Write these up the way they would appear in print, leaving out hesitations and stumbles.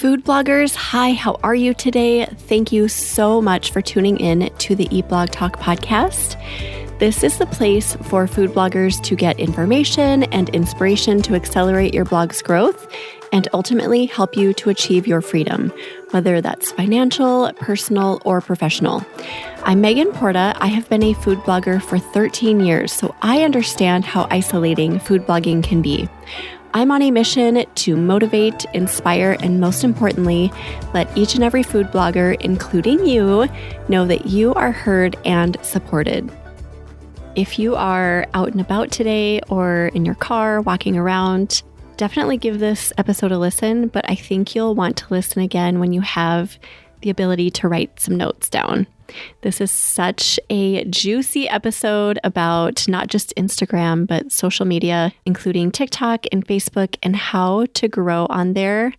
Food bloggers, hi, how are you today? Thank you so much for tuning in to the Eat Blog Talk podcast. This is the place for food bloggers to get information and inspiration to accelerate your blog's growth and ultimately help you to achieve your freedom, whether that's financial, personal, or professional. I'm Megan Porta. I have been a food blogger for 13 years, so I understand how isolating food blogging can be. I'm on a mission to motivate, inspire, and most importantly, let each and every food blogger, including you, know that you are heard and supported. If you are out and about today or in your car, walking around, definitely give this episode a listen, but I think you'll want to listen again when you have the ability to write some notes down. This is such a juicy episode about not just Instagram, but social media, including TikTok and Facebook, and how to grow on there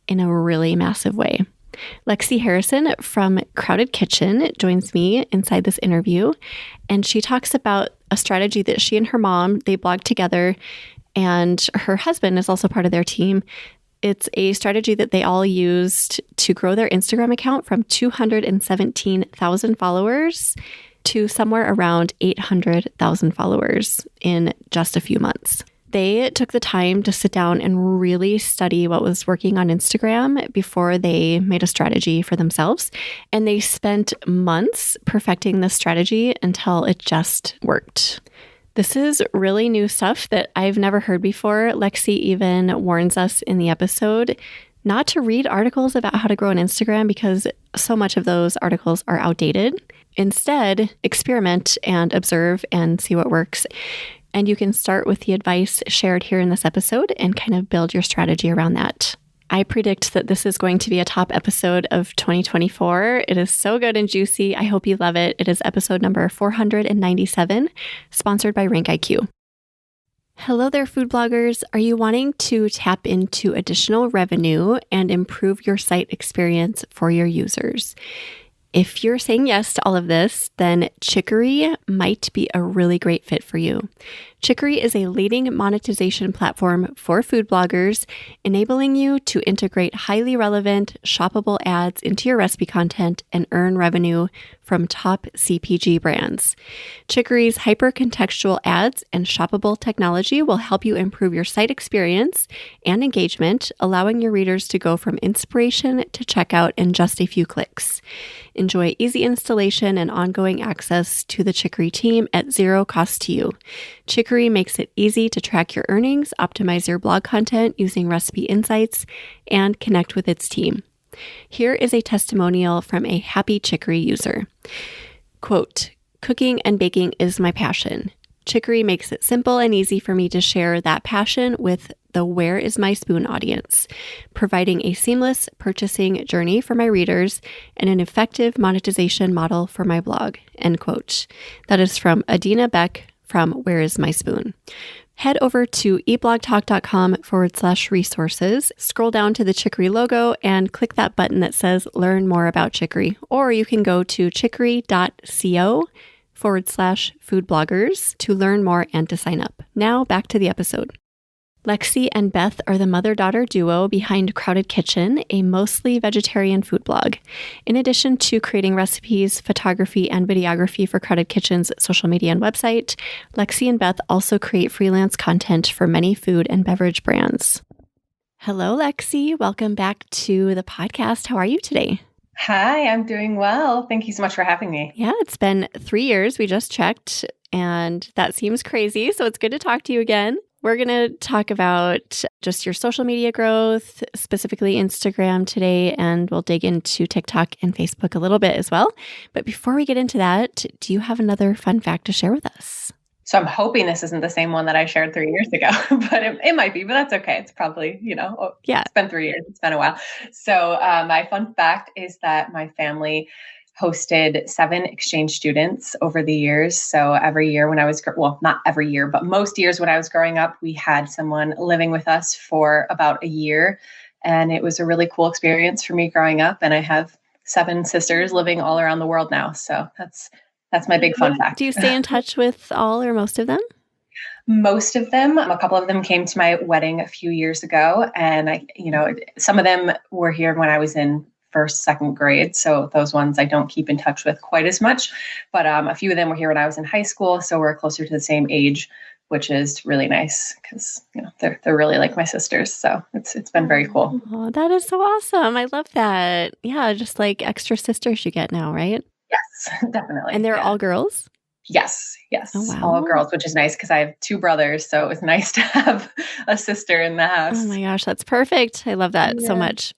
in a really massive way. Lexi Harrison from Crowded Kitchen joins me inside this interview, and she talks about a strategy that she and her mom, they blog together, and her husband is also part of their team. It's a strategy that they all used to grow their Instagram account from 217,000 followers to somewhere around 800,000 followers in just a few months. They took the time to sit down and really study what was working on Instagram before they made a strategy for themselves. And they spent months perfecting this strategy until it just worked. This is really new stuff that I've never heard before. Lexi even warns us in the episode not to read articles about how to grow on Instagram because so much of those articles are outdated. Instead, experiment and observe and see what works. And you can start with the advice shared here in this episode and kind of build your strategy around that. I predict that this is going to be a top episode of 2024. It is so good and juicy. I hope you love it. It is episode number 497, sponsored by RankIQ. Hello there, food bloggers. Are you wanting to tap into additional revenue and improve your site experience for your users? If you're saying yes to all of this, then Chicory might be a really great fit for you. Chicory is a leading monetization platform for food bloggers, enabling you to integrate highly relevant, shoppable ads into your recipe content and earn revenue from top CPG brands. Chicory's hyper-contextual ads and shoppable technology will help you improve your site experience and engagement, allowing your readers to go from inspiration to checkout in just a few clicks. Enjoy easy installation and ongoing access to the Chicory team at zero cost to you. Chicory makes it easy to track your earnings, optimize your blog content using recipe insights, and connect with its team. Here is a testimonial from a happy Chicory user. Quote, "Cooking and baking is my passion. Chicory makes it simple and easy for me to share that passion with the Where is My Spoon audience, providing a seamless purchasing journey for my readers and an effective monetization model for my blog." End quote. That is from Adina Beck from Where is My Spoon. Head over to eatblogtalk.com/resources, scroll down to the Chicory logo and click that button that says Learn More About Chicory. Or you can go to chicory.co/food bloggers to learn more and to sign up. Now back to the episode. Lexi and Beth are the mother-daughter duo behind Crowded Kitchen, a mostly vegetarian food blog. In addition to creating recipes, photography, and videography for Crowded Kitchen's social media and website, Lexi and Beth also create freelance content for many food and beverage brands. Hello, Lexi. Welcome back to the podcast. How are you today? Hi, I'm doing well. Thank you so much for having me. Yeah, it's been 3 years. We just checked, and that seems crazy. So it's good to talk to you again. We're going to talk about just your social media growth, specifically Instagram today, and we'll dig into TikTok and Facebook a little bit as well. But before we get into that, do you have another fun fact to share with us? So I'm hoping this isn't the same one that I shared 3 years ago, but it might be, but that's okay. It's probably, It's been 3 years. It's been a while. So my fun fact is that my family hosted 7 exchange students over the years. So every year when I was, not every year, but most years when I was growing up, we had someone living with us for about a year. And it was a really cool experience for me growing up. And I have 7 sisters living all around the world now. So that's my big fun fact. Do you stay in touch with all or most of them? Most of them, a couple of them came to my wedding a few years ago. And some of them were here when I was in first, second grade. So those ones I don't keep in touch with quite as much. But a few of them were here when I was in high school. So we're closer to the same age, which is really nice because they're really like my sisters. So it's been very cool. Oh, that is so awesome. I love that. Yeah, just like extra sisters you get now, right? Yes, definitely. And they're all girls? Yes. Oh, wow. All girls, which is nice because I have 2 brothers. So it was nice to have a sister in the house. Oh my gosh, that's perfect. I love that so much.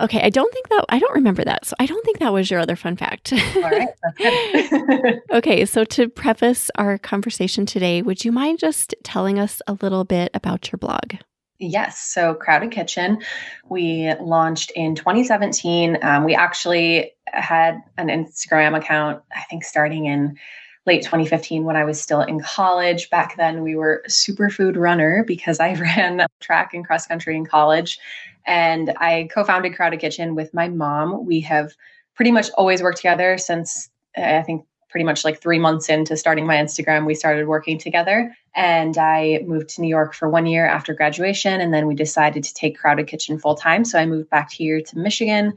Okay, I don't remember that. So I don't think that was your other fun fact. All right. That's good. Okay, so to preface our conversation today, would you mind just telling us a little bit about your blog? Yes. So Crowded Kitchen, we launched in 2017. We actually had an Instagram account, I think starting in late 2015 when I was still in college. Back then we were superfood runner because I ran track and cross country in college. And I co-founded Crowded Kitchen with my mom. We have pretty much always worked together since I think pretty much like 3 months into starting my Instagram, we started working together. And I moved to New York for 1 year after graduation. And then we decided to take Crowded Kitchen full time. So I moved back here to Michigan.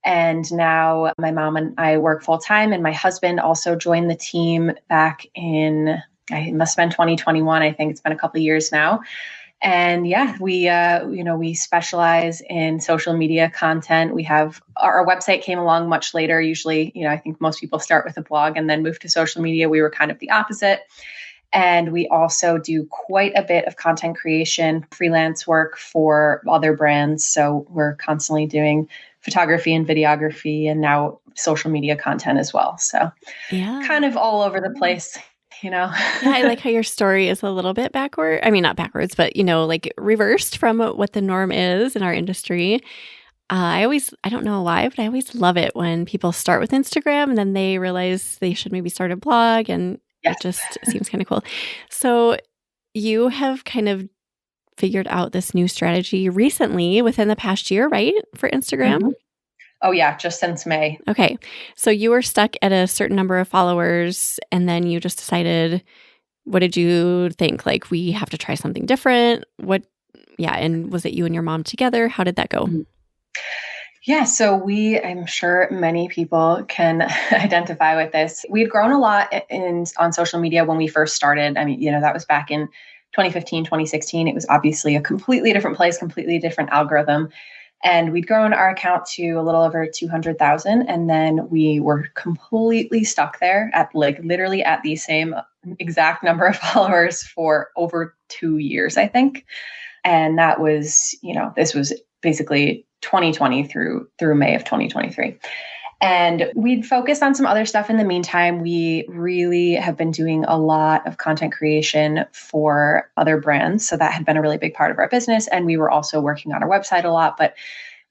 And now my mom and I work full time. And my husband also joined the team back in, it must have been 2021. I think it's been a couple of years now. And yeah, we specialize in social media content. We have our website came along much later. Usually, I think most people start with a blog and then move to social media. We were kind of the opposite. And we also do quite a bit of content creation, freelance work for other brands. So we're constantly doing photography and videography and now social media content as well. So kind of all over the place. Yeah, I like how your story is a little bit backward. I mean, not backwards, but, like reversed from what the norm is in our industry. I don't know why, but I always love it when people start with Instagram and then they realize they should maybe start a blog, and it just seems kind of cool. So you have kind of figured out this new strategy recently within the past year, right? For Instagram? Mm-hmm. Oh, yeah. Just since May. Okay. So you were stuck at a certain number of followers and then you just decided, what did you think? Like, we have to try something different. And was it you and your mom together? How did that go? Mm-hmm. Yeah. So I'm sure many people can identify with this. We'd grown a lot on social media when we first started. I mean, that was back in 2015, 2016. It was obviously a completely different place, completely different algorithm. And we'd grown our account to a little over 200,000. And then we were completely stuck there at literally at the same exact number of followers for over 2 years, I think. And that was, this was basically 2020 through May of 2023. And we'd focused on some other stuff in the meantime. We really have been doing a lot of content creation for other brands. So that had been a really big part of our business. And we were also working on our website a lot. But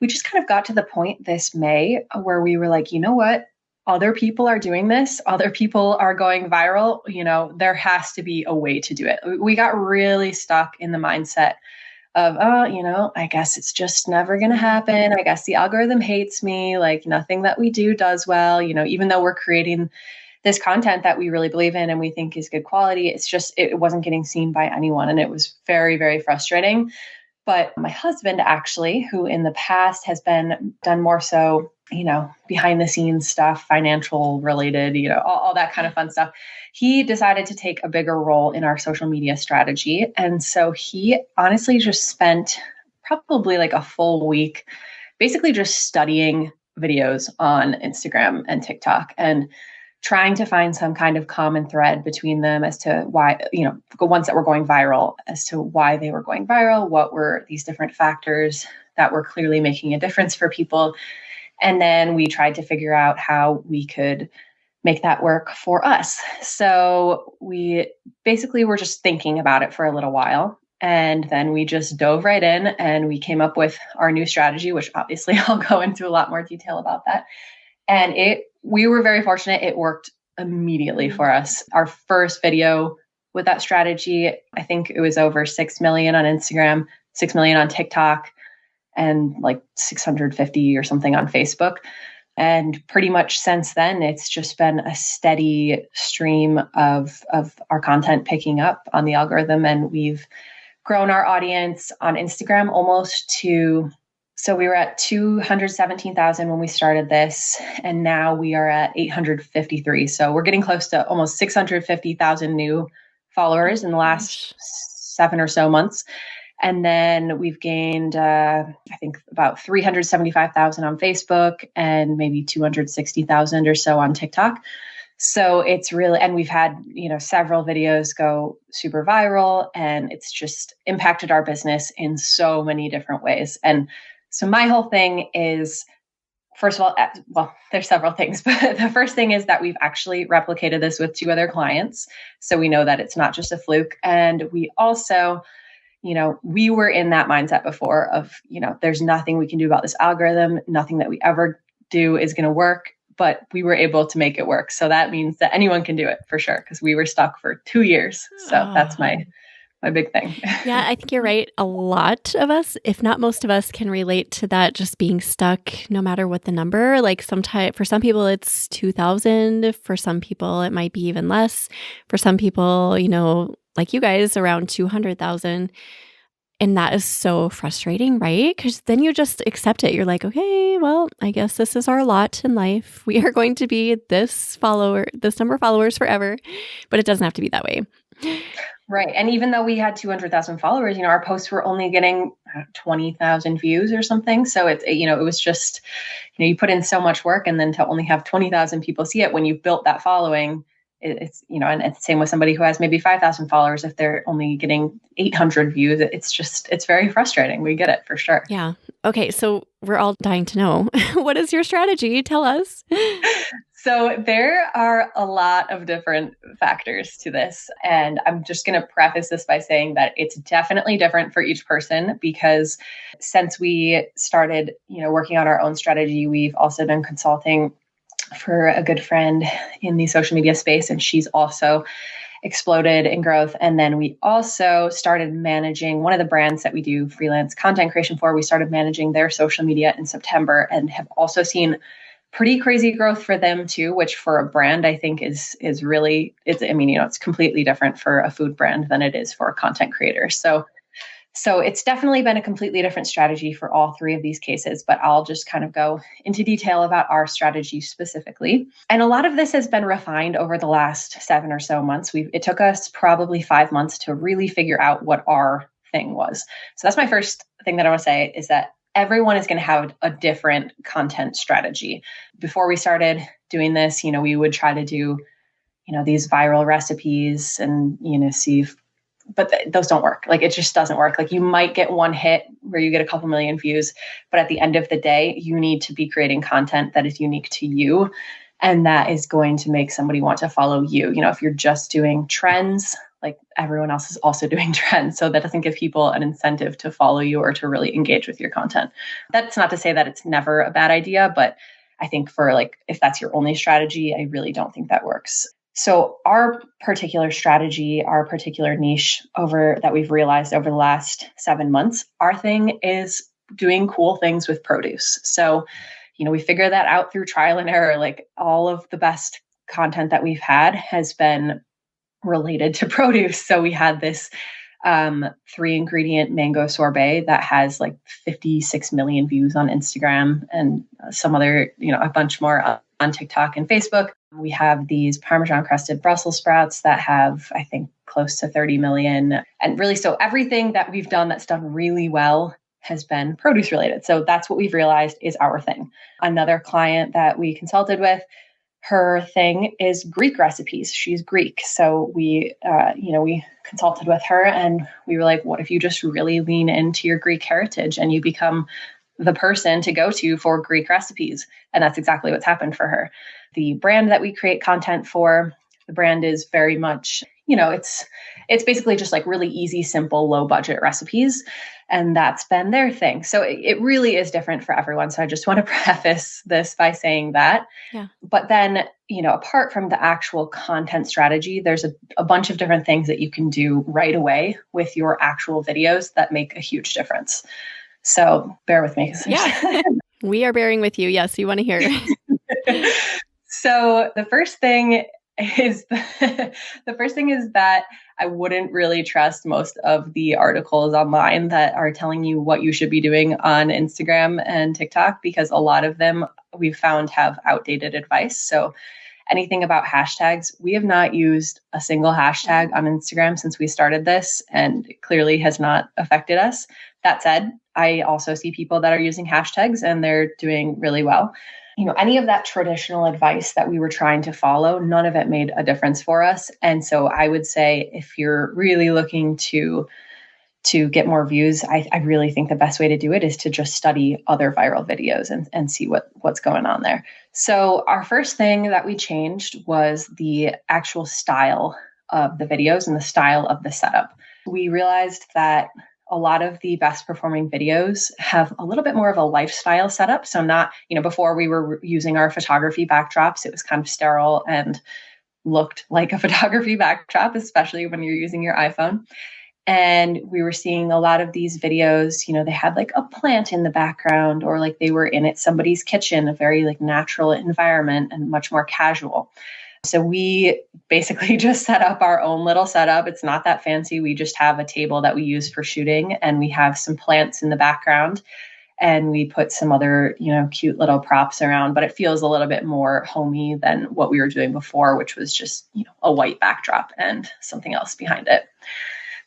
we just kind of got to the point this May where we were like, you know what? Other people are doing this. Other people are going viral. There has to be a way to do it. We got really stuck in the mindset of, I guess it's just never going to happen. I guess the algorithm hates me. Like nothing that we do does well, even though we're creating this content that we really believe in and we think is good quality, it's just, it wasn't getting seen by anyone. And it was very, very frustrating. But my husband actually, who in the past has done more so, behind the scenes stuff, financial related, all that kind of fun stuff. He decided to take a bigger role in our social media strategy. And so he honestly just spent probably like a full week, basically just studying videos on Instagram and TikTok and trying to find some kind of common thread between them as to why, the ones that were going viral, as to why they were going viral, what were these different factors that were clearly making a difference for people. And then we tried to figure out how we could make that work for us. So we basically were just thinking about it for a little while. And then we just dove right in and we came up with our new strategy, which obviously I'll go into a lot more detail about that. And we were very fortunate. It worked immediately for us. Our first video with that strategy, I think it was over 6 million on Instagram, 6 million on TikTok, and like 650 or something on Facebook. And pretty much since then, it's just been a steady stream of our content picking up on the algorithm. And we've grown our audience on Instagram almost to, so we were at 217,000 when we started this, and now we are at 853. So we're getting close to almost 650,000 new followers in the last 7 or so months. And then we've gained, I think, about 375,000 on Facebook and maybe 260,000 or so on TikTok. So it's really, and we've had, several videos go super viral, and it's just impacted our business in so many different ways. And so my whole thing is, first of all, well, there's several things, but the first thing is that we've actually replicated this with 2 other clients. So we know that it's not just a fluke. And we also, we were in that mindset before of, there's nothing we can do about this algorithm. Nothing that we ever do is going to work, but we were able to make it work. So that means that anyone can do it for sure, because we were stuck for 2 years. So that's my big thing. Yeah, I think you're right. A lot of us, if not most of us, can relate to that, just being stuck no matter what the number. Like for some people, it's 2,000. For some people, it might be even less. For some people, like you guys, around 200,000. And that is so frustrating, right? Because then you just accept it. You're like, okay, well, I guess this is our lot in life. We are going to be this number of followers forever. But it doesn't have to be that way. Right. And even though we had 200,000 followers, our posts were only getting 20,000 views or something. So it was just, you put in so much work, and then to only have 20,000 people see it when you've built that following, it's, and it's the same with somebody who has maybe 5,000 followers. If they're only getting 800 views, it's very frustrating. We get it for sure. Yeah. Okay. So we're all dying to know, what is your strategy? Tell us. So there are a lot of different factors to this. And I'm just going to preface this by saying that it's definitely different for each person, because since we started, working on our own strategy, we've also been consulting for a good friend in the social media space, and she's also exploded in growth. And then we also started managing one of the brands that we do freelance content creation for. We started managing their social media in September, and have also seen pretty crazy growth for them too, which for a brand, I think is really, it's completely different for a food brand than it is for a content creator. So it's definitely been a completely different strategy for all 3 of these cases, but I'll just kind of go into detail about our strategy specifically. And a lot of this has been refined over the last 7 or so months. It took us probably 5 months to really figure out what our thing was. So that's my first thing that I want to say, is that everyone is going to have a different content strategy. Before we started doing this, we would try to do, these viral recipes and, see if, but those don't work. Like, it just doesn't work. Like, you might get one hit where you get a couple million views, but at the end of the day, you need to be creating content that is unique to you. And that is going to make somebody want to follow you. If you're just doing trends, like, everyone else is also doing trends. So that doesn't give people an incentive to follow you or to really engage with your content. That's not to say that it's never a bad idea, but I think if that's your only strategy, I really don't think that works. So our particular strategy, our particular niche that we've realized over the last 7 months, our thing is doing cool things with produce. So, we figure that out through trial and error. Like, all of the best content that we've had has been related to produce. So we had this 3-ingredient mango sorbet that has like 56 million views on Instagram, and some other, a bunch more on TikTok and Facebook. We have these Parmesan crusted Brussels sprouts that have, I think, close to 30 million. And really, so everything that we've done that's done really well has been produce related. So that's what we've realized is our thing. Another client that we consulted with, her thing is Greek recipes. She's Greek. So we consulted with her, and we were like, what if you just really lean into your Greek heritage and you become the person to go to for Greek recipes? And that's exactly what's happened for her. The brand that we create content for, the brand is very much, it's basically just like really easy, simple, low budget recipes. And that's been their thing. So it really is different for everyone. So I just want to preface this by saying that. Yeah. But then, apart from the actual content strategy, there's a bunch of different things that you can do right away with your actual videos that make a huge difference. So bear with me. Yeah, we are bearing with you. Yes, you want to hear. So the first thing is that I wouldn't really trust most of the articles online that are telling you what you should be doing on Instagram and TikTok, because a lot of them we've found have outdated advice. So anything about hashtags, we have not used a single hashtag on Instagram since we started this, and it clearly has not affected us. That said, I also see people that are using hashtags and they're doing really well. Any of that traditional advice that we were trying to follow, none of it made a difference for us. And so I would say if you're really looking to get more views, I really think the best way to do it is to just study other viral videos and see what's going on there. So our first thing that we changed was the actual style of the videos and the style of the setup. We realized that a lot of the best performing videos have a little bit more of a lifestyle setup. So not, before we were using our photography backdrops, it was kind of sterile and looked like a photography backdrop, especially when you're using your iPhone. And we were seeing a lot of these videos, they had like a plant in the background, or like they were in somebody's kitchen, a very like natural environment and much more casual. So we basically just set up our own little setup. It's not that fancy. We just have a table that we use for shooting, and we have some plants in the background, and we put some other, cute little props around, but it feels a little bit more homey than what we were doing before, which was just, a white backdrop and something else behind it.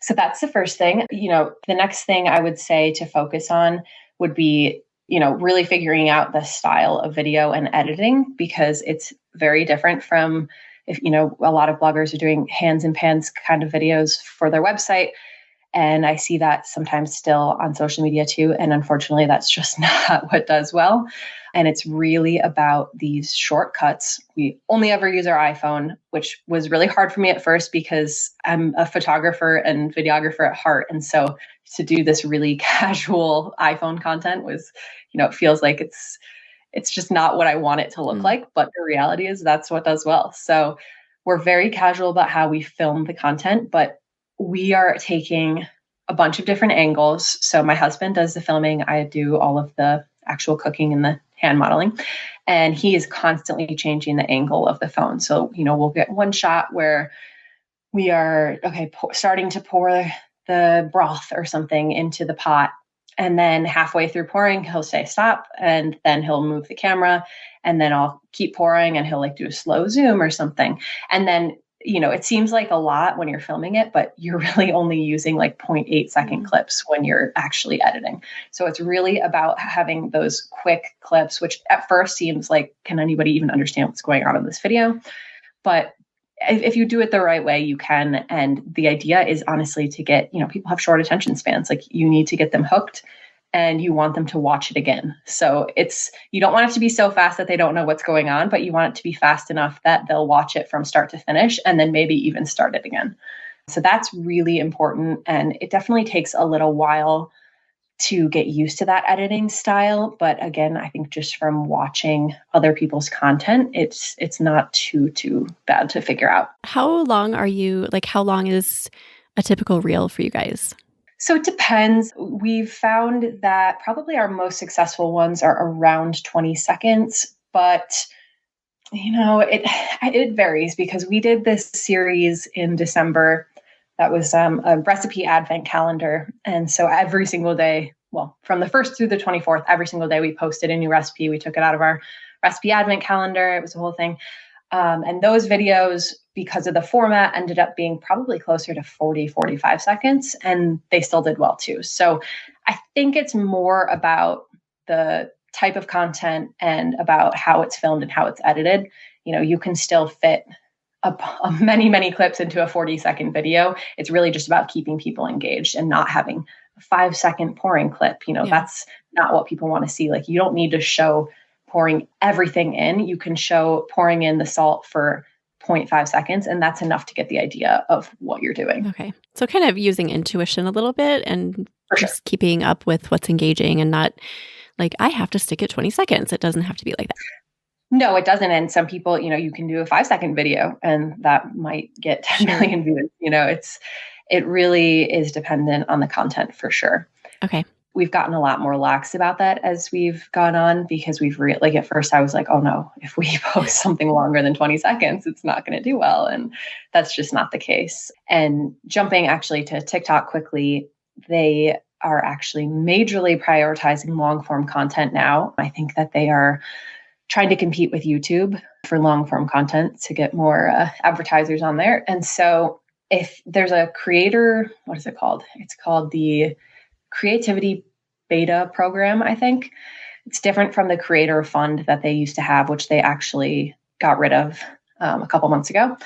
So that's the first thing. The next thing I would say to focus on would be, really figuring out the style of video and editing, because it's very different from if, a lot of bloggers are doing hands and pans kind of videos for their website. And I see that sometimes still on social media too. And unfortunately, that's just not what does well. And it's really about these shortcuts. We only ever use our iPhone, which was really hard for me at first because I'm a photographer and videographer at heart. And so to do this really casual iPhone content was, it feels like it's just not what I want it to look like. But the reality is that's what does well. So we're very casual about how we film the content, but we are taking a bunch of different angles. So my husband does the filming. I do all of the actual cooking and the hand modeling. And he is constantly changing the angle of the phone. So, we'll get one shot where we are, starting to pour the broth or something into the pot. And then halfway through pouring, he'll say stop. And then he'll move the camera. And then I'll keep pouring and he'll like do a slow zoom or something. And then it seems like a lot when you're filming it, but you're really only using like 0.8 second clips when you're actually editing. So it's really about having those quick clips, which at first seems like, can anybody even understand what's going on in this video? But if you do it the right way, you can. And the idea is honestly to get, people have short attention spans. Like you need to get them hooked and you want them to watch it again. So you don't want it to be so fast that they don't know what's going on, but you want it to be fast enough that they'll watch it from start to finish and then maybe even start it again. So that's really important. And it definitely takes a little while to get used to that editing style. But again, I think just from watching other people's content, it's not too bad to figure out. How long is a typical reel for you guys? So it depends. We've found that probably our most successful ones are around 20 seconds, but it varies because we did this series in December that was a recipe advent calendar. And so every single day, from the 1st through the 24th, every single day we posted a new recipe. We took it out of our recipe advent calendar. It was a whole thing. And those videos, because of the format, ended up being probably closer to 40, 45 seconds, and they still did well too. So I think it's more about the type of content and about how it's filmed and how it's edited. You can still fit many, many clips into a 40-second video. It's really just about keeping people engaged and not having a 5-second pouring clip. That's not what people want to see. Like, you don't need to show pouring everything in. You can show pouring in the salt for 0.5 seconds, and that's enough to get the idea of what you're doing. Okay. So kind of using intuition a little bit and just keeping up with what's engaging and not like, I have to stick at 20 seconds. It doesn't have to be like that. No, it doesn't. And some people, you can do a 5-second video and that might get 10 million views. It really is dependent on the content for sure. Okay. We've gotten a lot more lax about that as we've gone on, because like at first I was like, oh no, if we post something longer than 20 seconds, it's not going to do well. And that's just not the case. And jumping actually to TikTok quickly, they are actually majorly prioritizing long form content now. I think that they are trying to compete with YouTube for long form content to get more advertisers on there. And so if there's a creator, what is it called? It's called the Creativity Beta program, I think. It's different from the creator fund that they used to have, which they actually got rid of a couple months ago.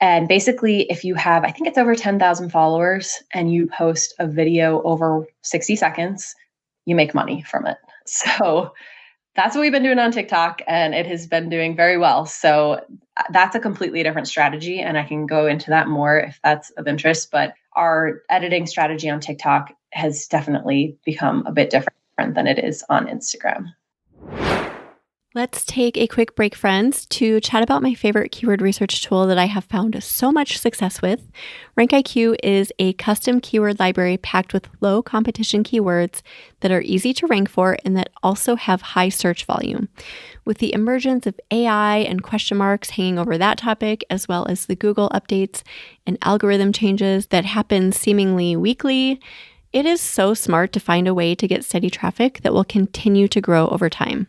And basically, if you have, I think it's over 10,000 followers and you post a video over 60 seconds, you make money from it. So that's what we've been doing on TikTok, and it has been doing very well. So that's a completely different strategy, and I can go into that more if that's of interest. But our editing strategy on TikTok has definitely become a bit different than it is on Instagram. Let's take a quick break, friends, to chat about my favorite keyword research tool that I have found so much success with. RankIQ is a custom keyword library packed with low competition keywords that are easy to rank for and that also have high search volume. With the emergence of AI and question marks hanging over that topic, as well as the Google updates and algorithm changes that happen seemingly weekly, it is so smart to find a way to get steady traffic that will continue to grow over time.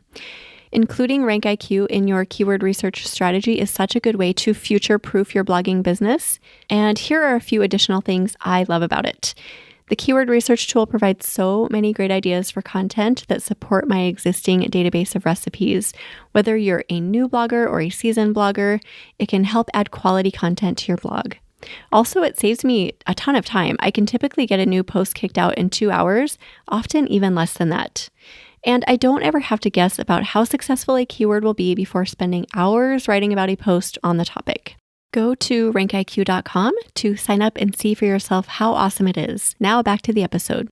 Including RankIQ in your keyword research strategy is such a good way to future-proof your blogging business. And here are a few additional things I love about it. The keyword research tool provides so many great ideas for content that support my existing database of recipes. Whether you're a new blogger or a seasoned blogger, it can help add quality content to your blog. Also, it saves me a ton of time. I can typically get a new post kicked out in 2 hours, often even less than that. And I don't ever have to guess about how successful a keyword will be before spending hours writing about a post on the topic. Go to rankiq.com to sign up and see for yourself how awesome it is. Now back to the episode.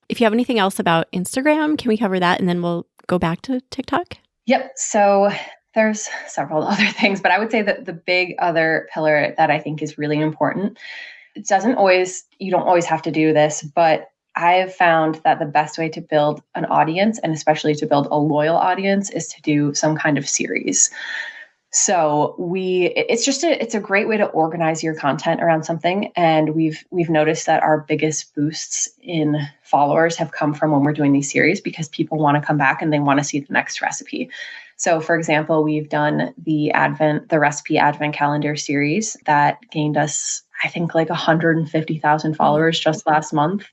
If you have anything else about Instagram, can we cover that and then we'll go back to TikTok? Yep. So there's several other things, but I would say that the big other pillar that I think is really important, you don't always have to do this, but I have found that the best way to build an audience, and especially to build a loyal audience, is to do some kind of series. So it's a great way to organize your content around something. And we've noticed that our biggest boosts in followers have come from when we're doing these series, because people want to come back and they want to see the next recipe. So for example, we've done the recipe advent calendar series that gained us, I think, like 150,000 followers just last month.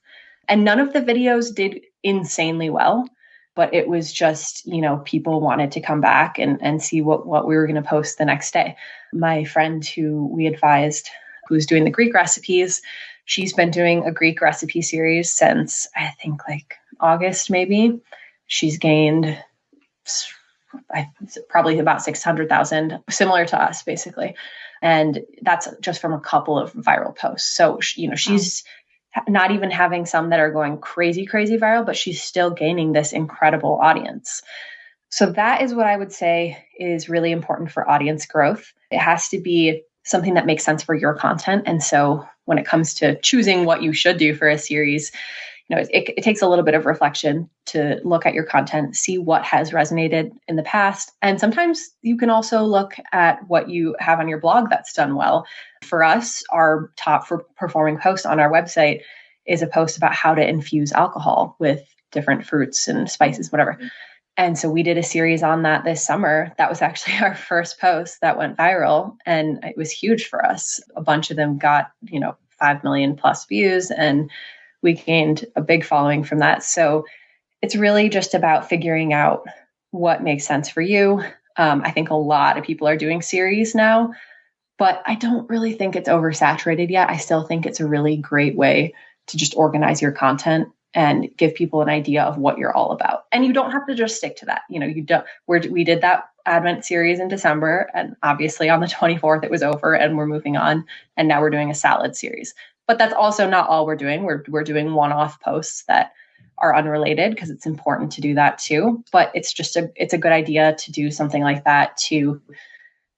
And none of the videos did insanely well, but it was just, people wanted to come back and see what we were going to post the next day. My friend who we advised, who's doing the Greek recipes, she's been doing a Greek recipe series since, I think, like August, maybe. She's gained probably about 600,000, similar to us, basically. And that's just from a couple of viral posts. So, she's not even having some that are going crazy, crazy viral, but she's still gaining this incredible audience. So that is what I would say is really important for audience growth. It has to be something that makes sense for your content. And so when it comes to choosing what you should do for a series, it takes a little bit of reflection to look at your content, see what has resonated in the past. And sometimes you can also look at what you have on your blog that's done well. For us, our top performing post on our website is a post about how to infuse alcohol with different fruits and spices, whatever. And so we did a series on that this summer. That was actually our first post that went viral, and it was huge for us. A bunch of them got, 5 million plus views, and we gained a big following from that. So it's really just about figuring out what makes sense for you. I think a lot of people are doing series now, but I don't really think it's oversaturated yet. I still think it's a really great way to just organize your content and give people an idea of what you're all about. And you don't have to just stick to that. We did that Advent series in December, and obviously on the 24th it was over and we're moving on. And now we're doing a salad series. But that's also not all we're doing. We're doing one-off posts that are unrelated, because it's important to do that too. But it's a good idea to do something like that to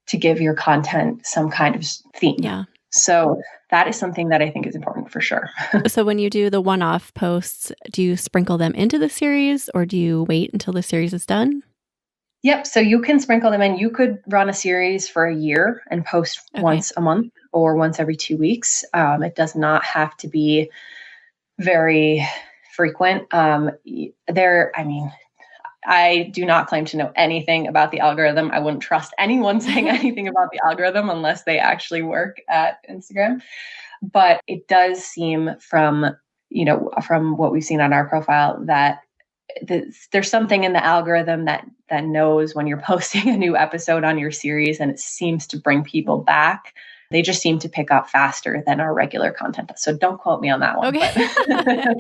give your content some kind of theme. Yeah. So that is something that I think is important for sure. So when you do the one-off posts, do you sprinkle them into the series or do you wait until the series is done? Yep. So you can sprinkle them in. You could run a series for a year and post once a month or once every 2 weeks. It does not have to be very frequent. I do not claim to know anything about the algorithm. I wouldn't trust anyone saying anything about the algorithm unless they actually work at Instagram. But it does seem from what we've seen on our profile that there's something in the algorithm that knows when you're posting a new episode on your series, and it seems to bring people back. They just seem to pick up faster than our regular content. So don't quote me on that one. Okay.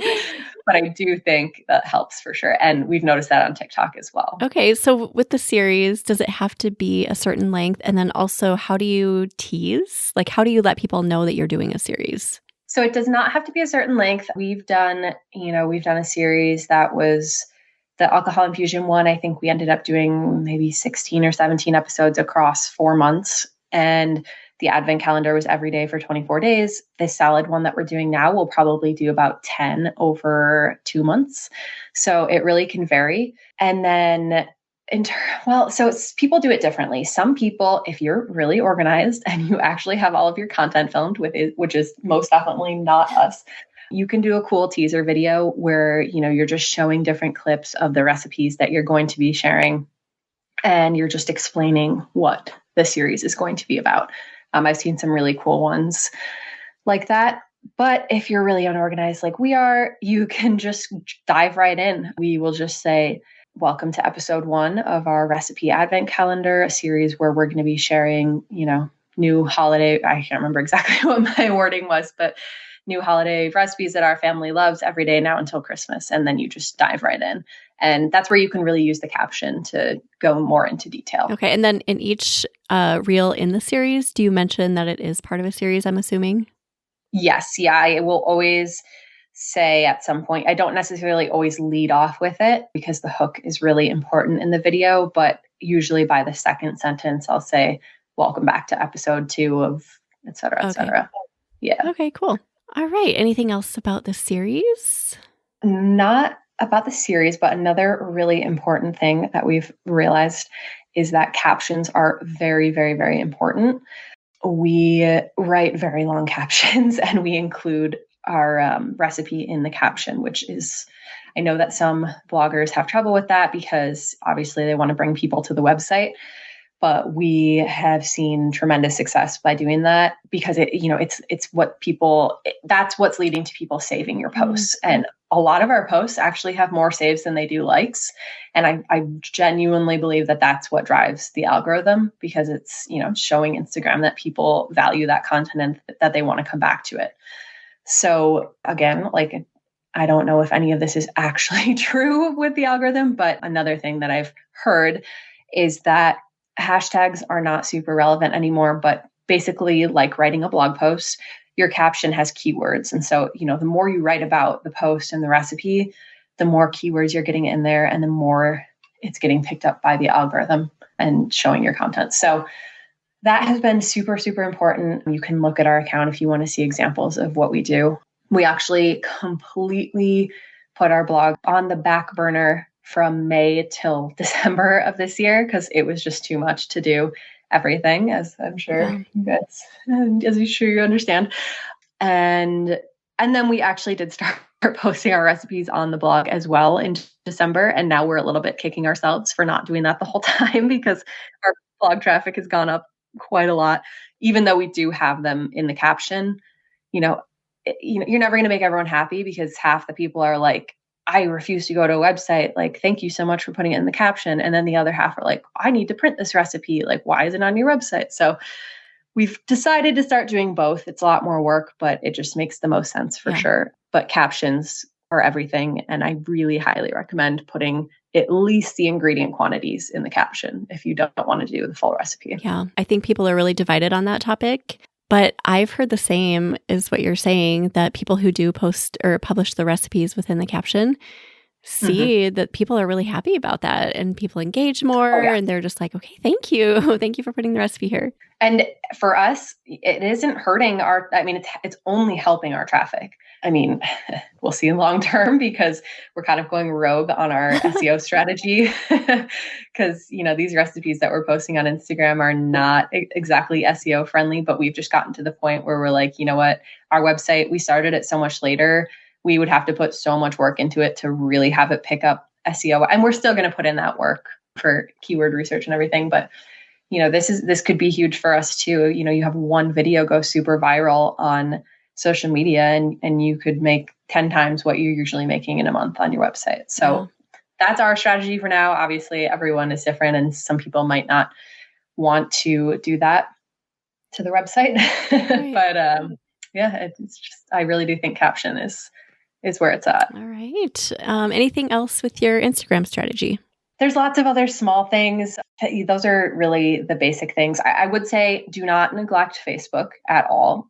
But I do think that helps for sure. And we've noticed that on TikTok as well. Okay. So with the series, does it have to be a certain length? And then also, how do you tease? Like, how do you let people know that you're doing a series? So it does not have to be a certain length. We've done a series that was the alcohol infusion one. I think we ended up doing maybe 16 or 17 episodes across 4 months. And the advent calendar was every day for 24 days. The salad one that we're doing now will probably do about 10 over 2 months. So it really can vary. And then people do it differently. Some people, if you're really organized and you actually have all of your content filmed which is most definitely not us, you can do a cool teaser video where, you're just showing different clips of the recipes that you're going to be sharing. And you're just explaining what the series is going to be about. I've seen some really cool ones like that. But if you're really unorganized like we are, you can just dive right in. We will just say, welcome to episode 1 of our recipe advent calendar, a series where we're going to be sharing, new holiday. I can't remember exactly what my wording was, but new holiday recipes that our family loves every day now until Christmas. And then you just dive right in. And that's where you can really use the caption to go more into detail. Okay. And then in each reel in the series, do you mention that it is part of a series, I'm assuming? Yes. Yeah. I will always say at some point, I don't necessarily always lead off with it because the hook is really important in the video, but usually by the second sentence, I'll say, welcome back to episode 2 of et cetera, et cetera. Yeah. Okay, cool. All right. Anything else about the series? Not about the series, but another really important thing that we've realized is that captions are very, very, very important. We write very long captions and we include our recipe in the caption, which is, I know that some bloggers have trouble with that because obviously they want to bring people to the website. But we have seen tremendous success by doing that because that's what's leading to people saving your posts. Mm-hmm. And a lot of our posts actually have more saves than they do likes. And I genuinely believe that that's what drives the algorithm because it's, showing Instagram that people value that content and that they want to come back to it. So again, I don't know if any of this is actually true with the algorithm, but another thing that I've heard is that hashtags are not super relevant anymore, but basically like writing a blog post, your caption has keywords. And so, the more you write about the post and the recipe, the more keywords you're getting in there and the more it's getting picked up by the algorithm and showing your content. So that has been super, super important. You can look at our account if you want to see examples of what we do. We actually completely put our blog on the back burner from May till December of this year because it was just too much to do everything, as I'm sure you understand. And then we actually did start posting our recipes on the blog as well in December. And now we're a little bit kicking ourselves for not doing that the whole time because our blog traffic has gone up quite a lot, even though we do have them in the caption. You're never going to make everyone happy because half the people are like, I refuse to go to a website. Like, thank you so much for putting it in the caption. And then the other half are like, I need to print this recipe. Like, why is it on your website? So we've decided to start doing both. It's a lot more work, but it just makes the most sense for sure. But captions are everything. And I really highly recommend putting at least the ingredient quantities in the caption if you don't want to do the full recipe. Yeah, I think people are really divided on that topic. But I've heard the same is what you're saying, that people who do post or publish the recipes within the caption see that people are really happy about that and people engage more and they're just like, okay, thank you. Thank you for putting the recipe here. And for us, it isn't hurting it's only helping our traffic. I mean, we'll see long term because we're kind of going rogue on our SEO strategy because, these recipes that we're posting on Instagram are not exactly SEO friendly, but we've just gotten to the point where we're like, you know what, our website, we started it so much later. We would have to put so much work into it to really have it pick up SEO. And we're still going to put in that work for keyword research and everything. But, this could be huge for us too. You have one video go super viral on social media and you could make 10 times what you're usually making in a month on your website. So that's our strategy for now. Obviously, everyone is different and some people might not want to do that to the website. Right. But it's just, I really do think caption is where it's at. All right. Anything else with your Instagram strategy? There's lots of other small things. Those are really the basic things. I would say do not neglect Facebook at all.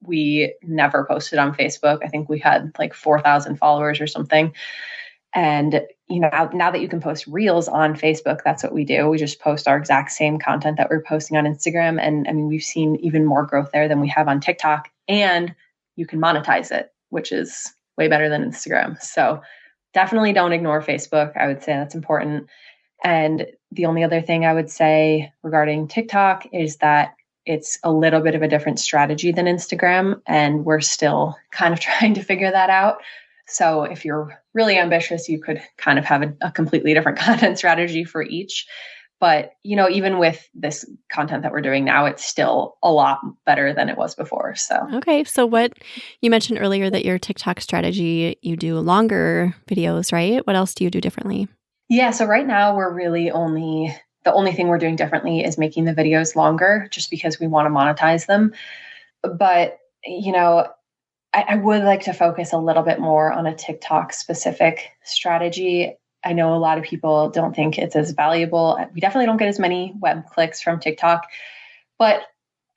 We never posted on Facebook. I think we had like 4,000 followers or something. And, now that you can post reels on Facebook, that's what we do. We just post our exact same content that we're posting on Instagram. And I mean, we've seen even more growth there than we have on TikTok, and you can monetize it, which is way better than Instagram. So definitely don't ignore Facebook. I would say that's important. And the only other thing I would say regarding TikTok is that it's a little bit of a different strategy than Instagram, and we're still kind of trying to figure that out. So if you're really ambitious, you could kind of have a completely different content strategy for each. But, even with this content that we're doing now, it's still a lot better than it was before. So, okay. So what you mentioned earlier that your TikTok strategy, you do longer videos, right? What else do you do differently? Yeah. So right now we're really the only thing we're doing differently is making the videos longer just because we want to monetize them. But, I would like to focus a little bit more on a TikTok specific strategy. I know a lot of people don't think it's as valuable. We definitely don't get as many web clicks from TikTok, but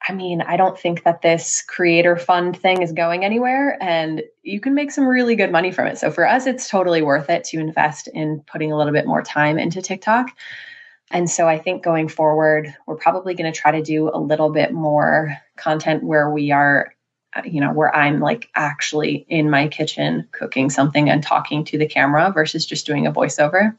I mean, I don't think that this creator fund thing is going anywhere and you can make some really good money from it. So for us, it's totally worth it to invest in putting a little bit more time into TikTok. And so I think going forward, we're probably going to try to do a little bit more content where we are, where I'm like actually in my kitchen cooking something and talking to the camera versus just doing a voiceover.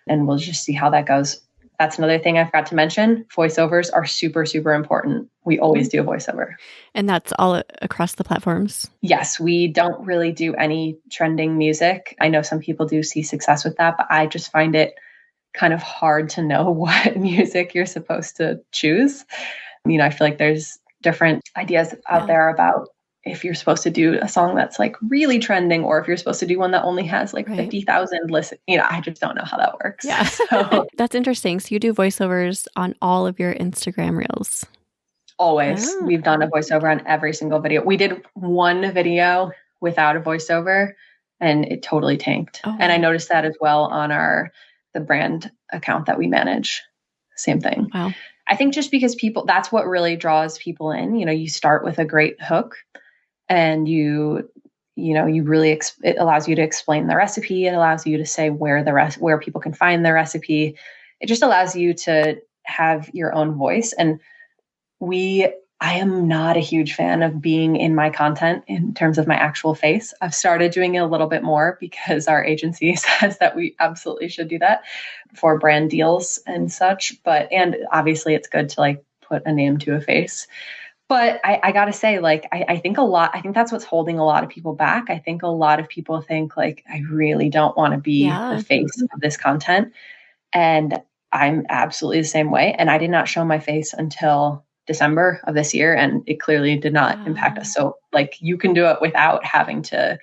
And we'll just see how that goes. That's another thing I forgot to mention. Voiceovers are super, super important. We always do a voiceover. And that's all across the platforms? Yes, we don't really do any trending music. I know some people do see success with that, but I just find it kind of hard to know what music you're supposed to choose. I feel like there's different ideas out there about if you're supposed to do a song that's like really trending or if you're supposed to do one that only has like 50,000 listen. I just don't know how that works. Yeah. So. That's interesting. So you do voiceovers on all of your Instagram reels? Always. Oh. We've done a voiceover on every single video. We did one video without a voiceover and it totally tanked. Oh. And I noticed that as well on the brand account that we manage. Same thing. Wow. I think just because that's what really draws people in. You start with a great hook and you really, it allows you to explain the recipe. It allows you to say where people can find the recipe. It just allows you to have your own voice. And I am not a huge fan of being in my content in terms of my actual face. I've started doing it a little bit more because our agency says that we absolutely should do that for brand deals and such. And obviously it's good to like put a name to a face. But I got to say, like, I think that's what's holding a lot of people back. I think a lot of people think like, I really don't want to be the face of this content. And I'm absolutely the same way. And I did not show my face until December of this year, and it clearly did not impact us. So like you can do it without having to,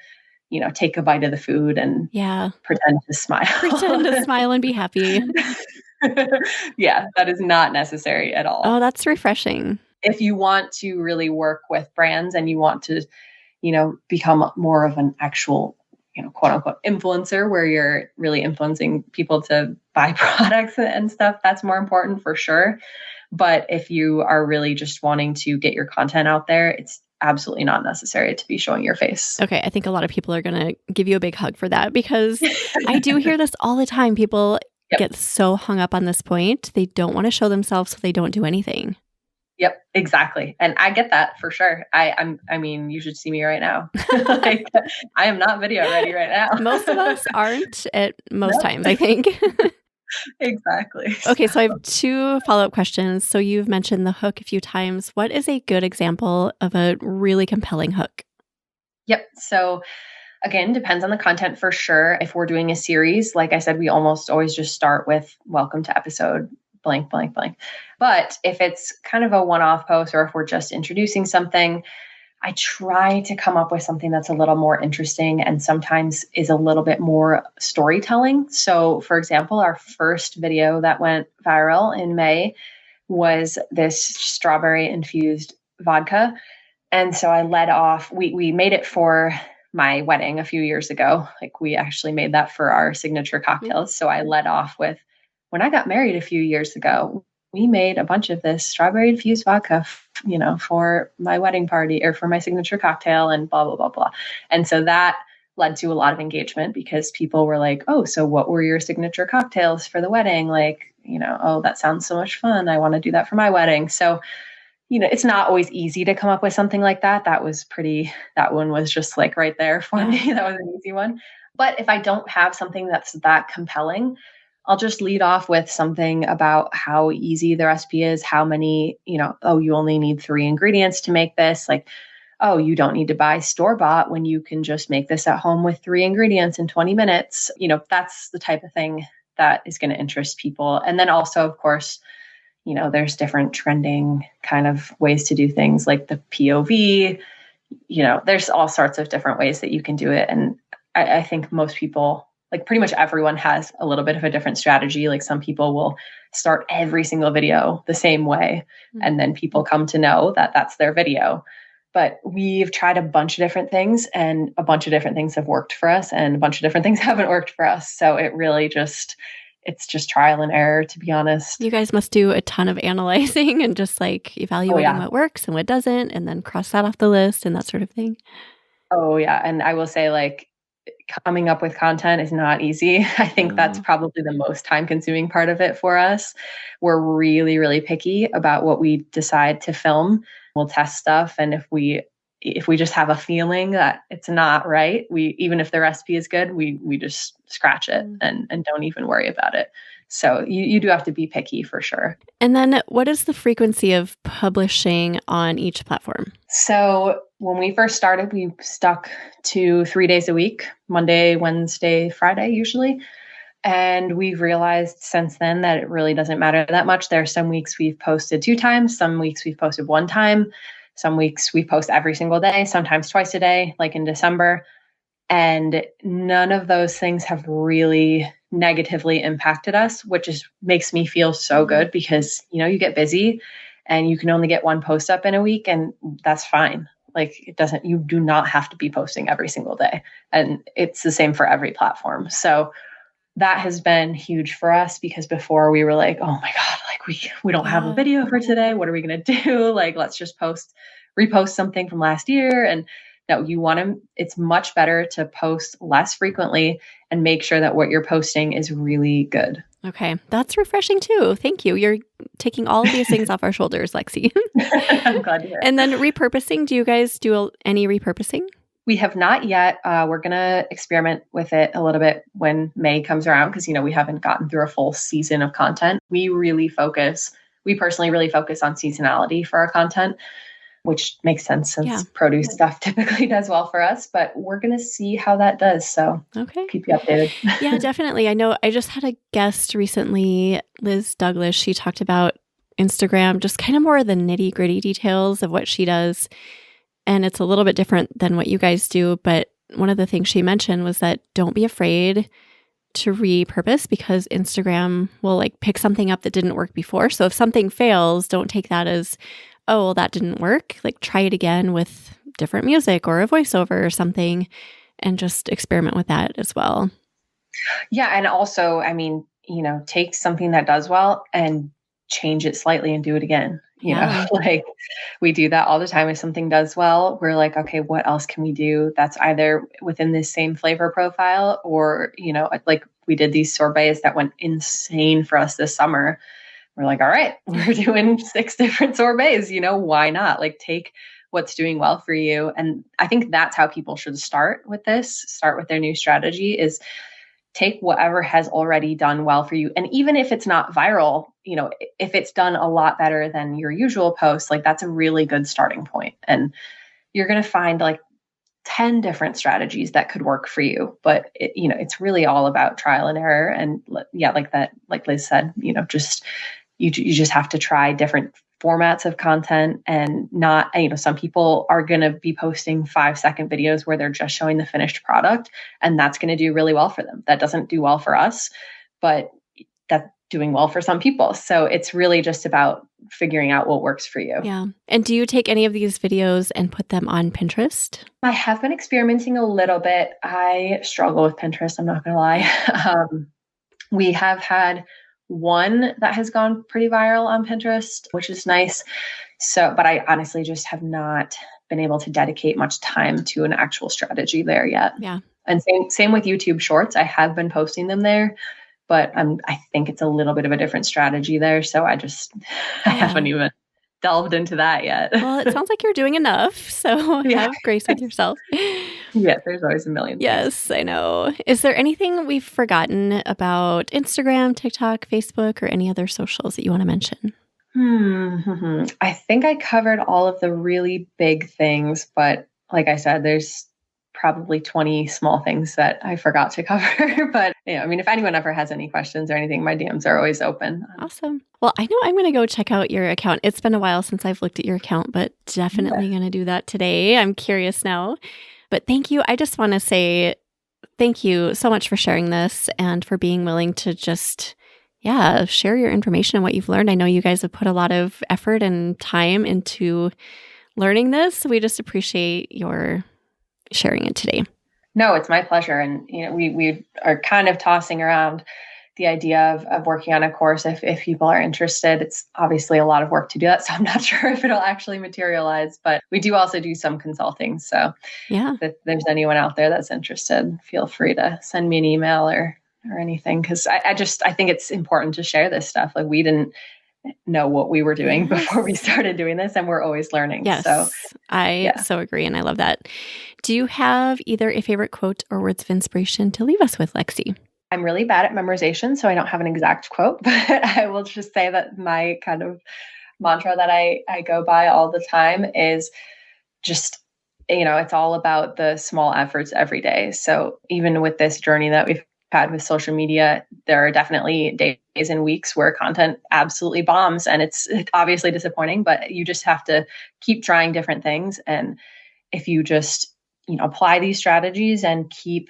take a bite of the food and pretend to smile. Pretend to smile and be happy. Yeah, that is not necessary at all. Oh, that's refreshing. If you want to really work with brands and you want to, become more of an actual, quote unquote influencer where you're really influencing people to buy products and stuff, that's more important for sure. But if you are really just wanting to get your content out there, it's absolutely not necessary to be showing your face. Okay. I think a lot of people are going to give you a big hug for that, because I do hear this all the time. People get so hung up on this point. They don't want to show themselves, so they don't do anything. Yep, exactly. And I get that for sure. I mean, you should see me right now. Like, I am not video ready right now. Most of us aren't at most times, I think. Exactly. Okay, so I have 2 follow-up questions. So you've mentioned the hook a few times. What is a good example of a really compelling hook? Yep. So again, depends on the content for sure. If we're doing a series, like I said, we almost always just start with welcome to episode blank, blank, blank. But if it's kind of a one-off post, or if we're just introducing something, I try to come up with something that's a little more interesting and sometimes is a little bit more storytelling. So for example, our first video that went viral in May was this strawberry infused vodka. And so I led off, we made it for my wedding a few years ago. Like, we actually made that for our signature cocktails. So I led off with, when I got married a few years ago, we made a bunch of this strawberry infused vodka, for my wedding party or for my signature cocktail, and blah, blah, blah, blah. And so that led to a lot of engagement, because people were like, oh, so what were your signature cocktails for the wedding? Like, oh, that sounds so much fun. I want to do that for my wedding. So, it's not always easy to come up with something like that. That one was just like right there for me. That was an easy one. But if I don't have something that's that compelling, I'll just lead off with something about how easy the recipe is, how many, oh, you only need 3 ingredients to make this. Like, oh, you don't need to buy store-bought when you can just make this at home with 3 ingredients in 20 minutes. That's the type of thing that is going to interest people. And then also, of course, there's different trending kind of ways to do things, like the POV. There's all sorts of different ways that you can do it. And I think most people, like pretty much everyone, has a little bit of a different strategy. Like, some people will start every single video the same way, and then people come to know that that's their video. But we've tried a bunch of different things, and a bunch of different things have worked for us, and a bunch of different things haven't worked for us. So it really it's just trial and error, to be honest. You guys must do a ton of analyzing and just like evaluating what works and what doesn't, and then cross that off the list and that sort of thing. Oh yeah. And I will say, like, coming up with content is not easy. I think that's probably the most time consuming part of it for us. We're really, really picky about what we decide to film. We'll test stuff. And if we just have a feeling that it's not right, even if the recipe is good, we just scratch it and don't even worry about it. So you do have to be picky for sure. And then what is the frequency of publishing on each platform? So when we first started, we stuck to 3 days a week, Monday, Wednesday, Friday, usually. And we've realized since then that it really doesn't matter that much. There are some weeks we've posted 2 times, some weeks we've posted 1 time, some weeks we post every single day, sometimes twice a day, like in December. And none of those things have really negatively impacted us, which makes me feel so good, because, you get busy and you can only get 1 post up in a week, and that's fine. Like, you do not have to be posting every single day. And it's the same for every platform. So that has been huge for us, because before we were like, oh my God, like we don't have a video for today. What are we going to do? Like, let's just repost something from last year. And no, it's much better to post less frequently and make sure that what you're posting is really good. Okay. That's refreshing too. Thank you. You're taking all of these things off our shoulders, Lexi. I'm glad to hear it. And then repurposing, do you guys do any repurposing? We have not yet. We're going to experiment with it a little bit when May comes around, because, we haven't gotten through a full season of content. We personally really focus on seasonality for our content, which makes sense since produce stuff typically does well for us, but we're going to see how that does. So keep you updated. Yeah, definitely. I know I just had a guest recently, Liz Douglas. She talked about Instagram, just kind of more of the nitty gritty details of what she does. And it's a little bit different than what you guys do. But one of the things she mentioned was that don't be afraid to repurpose, because Instagram will like pick something up that didn't work before. So if something fails, don't take that as, oh, well, that didn't work. Like, try it again with different music or a voiceover or something, and just experiment with that as well. Yeah. And also, take something that does well and change it slightly and do it again. Like we do that all the time. If something does well, we're like, okay, what else can we do that's either within this same flavor profile or, like we did these sorbets that went insane for us this summer. We're like, all right, we're doing 6 different sorbets, why not? Like take what's doing well for you. And I think that's how people should start with their new strategy is take whatever has already done well for you. And even if it's not viral, if it's done a lot better than your usual post, like that's a really good starting point. And you're going to find like 10 different strategies that could work for you. But it's really all about trial and error. And like Liz said, just, you just have to try different formats of content and not, some people are going to be posting 5-second videos where they're just showing the finished product, and that's going to do really well for them. That doesn't do well for us, but that's doing well for some people. So it's really just about figuring out what works for you. Yeah. And do you take any of these videos and put them on Pinterest? I have been experimenting a little bit. I struggle with Pinterest, I'm not going to lie. We have had one that has gone pretty viral on Pinterest, which is nice. So, but I honestly just have not been able to dedicate much time to an actual strategy there yet. Yeah. And same with YouTube Shorts. I have been posting them there, but I think it's a little bit of a different strategy there. So I haven't even delved into that yet. Well, it sounds like you're doing enough. So have grace with yourself. Yeah, there's always a million things. Yes, I know. Is there anything we've forgotten about Instagram, TikTok, Facebook, or any other socials that you want to mention? I think I covered all of the really big things, but like I said, there's probably 20 small things that I forgot to cover. But if anyone ever has any questions or anything, my DMs are always open. Awesome. Well, I know I'm going to go check out your account. It's been a while since I've looked at your account, but definitely going to do that today. I'm curious now. But thank you. I just want to say thank you so much for sharing this and for being willing to just, share your information and what you've learned. I know you guys have put a lot of effort and time into learning this. We just appreciate your sharing it today. No, it's my pleasure. And, we are kind of tossing around the idea of working on a course if people are interested. It's obviously a lot of work to do that, so I'm not sure if it'll actually materialize, but we do also do some consulting. So if there's anyone out there that's interested, feel free to send me an email or anything. Because I think it's important to share this stuff. Like we didn't know what we were doing before we started doing this, and we're always learning. Yes, so I so agree, and I love that. Do you have either a favorite quote or words of inspiration to leave us with, Lexi? I'm really bad at memorization, so I don't have an exact quote, but I will just say that my kind of mantra that I go by all the time is just, it's all about the small efforts every day. So even with this journey that we've had with social media, there are definitely days and weeks where content absolutely bombs, and it's obviously disappointing, but you just have to keep trying different things. And if you just, apply these strategies and keep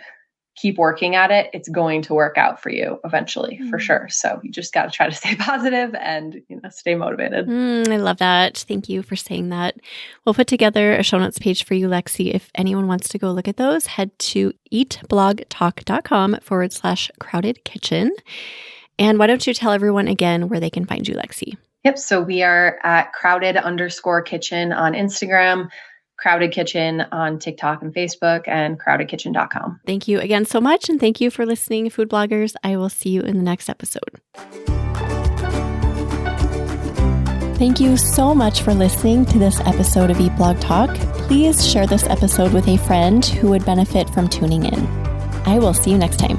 working at it, it's going to work out for you eventually, for sure. So you just got to try to stay positive and stay motivated. I love that. Thank you for saying that. We'll put together a show notes page for you, Lexi. If anyone wants to go look at those, head to eatblogtalk.com/crowded kitchen. And why don't you tell everyone again where they can find you, Lexi? Yep. So we are at crowded_kitchen on Instagram, Crowded Kitchen on TikTok and Facebook, and crowdedkitchen.com. Thank you again so much. And thank you for listening, food bloggers. I will see you in the next episode. Thank you so much for listening to this episode of Eat Blog Talk. Please share this episode with a friend who would benefit from tuning in. I will see you next time.